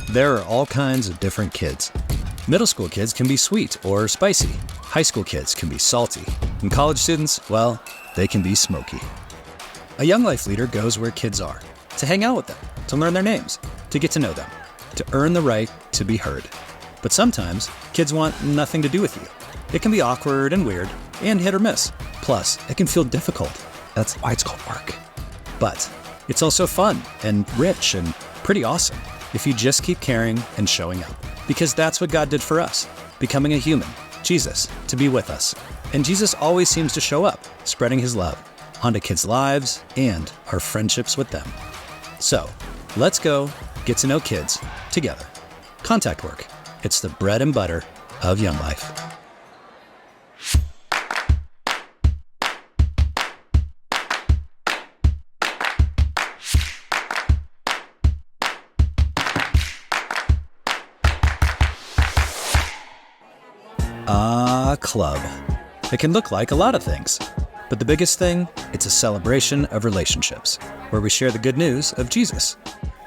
There are all kinds of different kids. Middle school kids can be sweet or spicy. High school kids can be salty. And college students, well, they can be smoky. A Young Life leader goes where kids are, to hang out with them, to learn their names, to get to know them, to earn the right to be heard. But sometimes, kids want nothing to do with you. It can be awkward and weird, and hit or miss. Plus, it can feel difficult. That's why it's called work. But it's also fun and rich and pretty awesome if you just keep caring and showing up. Because that's what God did for us, becoming a human, Jesus, to be with us. And Jesus always seems to show up, spreading his love onto kids' lives and our friendships with them. So, let's go get to know kids together. Contact work. It's the bread and butter of Young Life. Club. It can look like a lot of things, but the biggest thing, it's a celebration of relationships, where we share the good news of Jesus.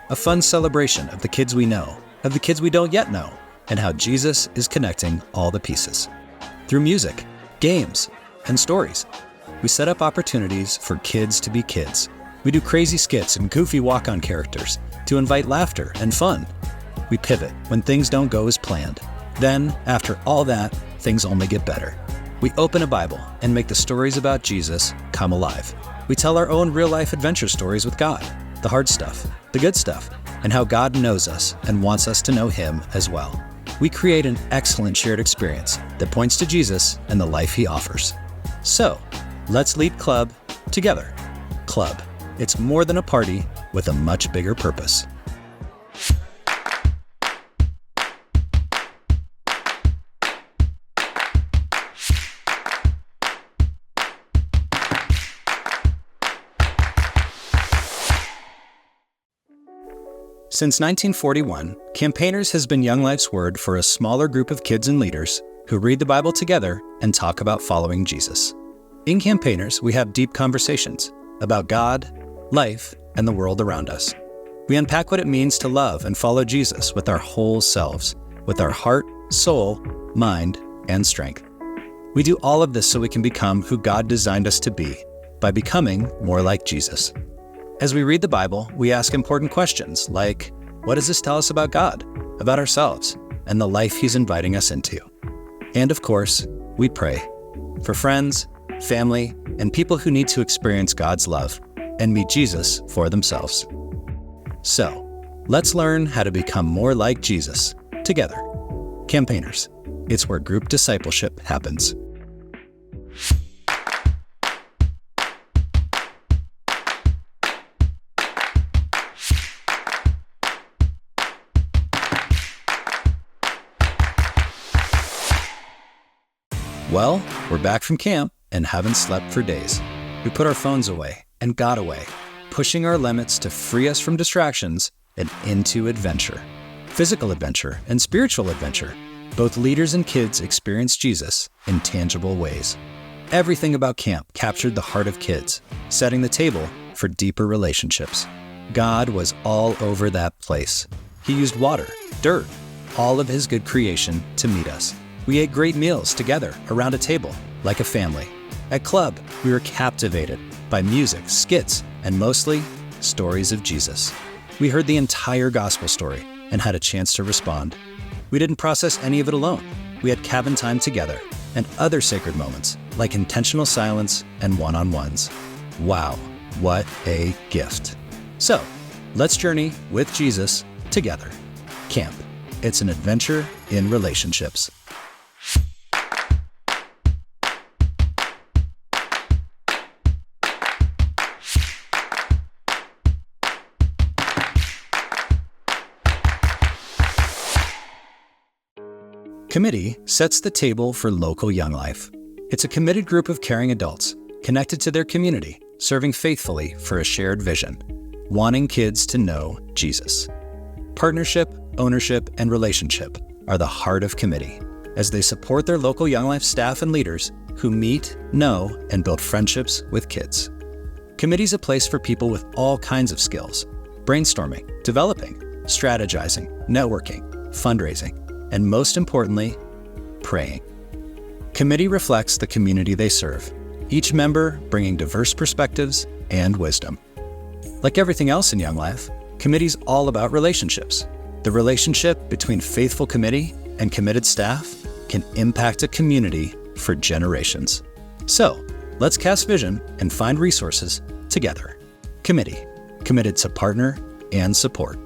A fun celebration of the kids we know, of the kids we don't yet know, and how Jesus is connecting all the pieces. Through music, games, and stories, we set up opportunities for kids to be kids. We do crazy skits and goofy walk-on characters to invite laughter and fun. We pivot when things don't go as planned. Then, after all that, things only get better. We open a Bible and make the stories about Jesus come alive. We tell our own real-life adventure stories with God, the hard stuff, the good stuff, and how God knows us and wants us to know him as well. We create an excellent shared experience that points to Jesus and the life he offers. So, let's lead Club together. Club. It's more than a party with a much bigger purpose. Since 1941, Campaigners has been Young Life's word for a smaller group of kids and leaders who read the Bible together and talk about following Jesus. In Campaigners, we have deep conversations about God, life, and the world around us. We unpack what it means to love and follow Jesus with our whole selves, with our heart, soul, mind, and strength. We do all of this so we can become who God designed us to be by becoming more like Jesus. As we read the Bible, we ask important questions like, what does this tell us about God, about ourselves, and the life he's inviting us into? And of course, we pray for friends, family, and people who need to experience God's love and meet Jesus for themselves. So, let's learn how to become more like Jesus together. Campaigners. It's where group discipleship happens. Well, we're back from camp and haven't slept for days. We put our phones away and got away, pushing our limits to free us from distractions and into adventure. Physical adventure and spiritual adventure. Both leaders and kids experience Jesus in tangible ways. Everything about camp captured the heart of kids, setting the table for deeper relationships. God was all over that place. He used water, dirt, all of his good creation to meet us. We ate great meals together around a table, like a family. At Club, we were captivated by music, skits, and mostly, stories of Jesus. We heard the entire gospel story and had a chance to respond. We didn't process any of it alone. We had cabin time together and other sacred moments, like intentional silence and one-on-ones. Wow, what a gift. So, let's journey with Jesus together. Camp. It's an adventure in relationships. Committee sets the table for local Young Life. It's a committed group of caring adults, connected to their community, serving faithfully for a shared vision, wanting kids to know Jesus. Partnership, ownership, and relationship are the heart of Committee, as they support their local Young Life staff and leaders who meet, know, and build friendships with kids. Committee's a place for people with all kinds of skills, brainstorming, developing, strategizing, networking, fundraising, and most importantly, praying. Committee reflects the community they serve, each member bringing diverse perspectives and wisdom. Like everything else in Young Life, committee's all about relationships. The relationship between faithful committee and committed staff can impact a community for generations. So, let's cast vision and find resources together. Committee, committed to partner and support.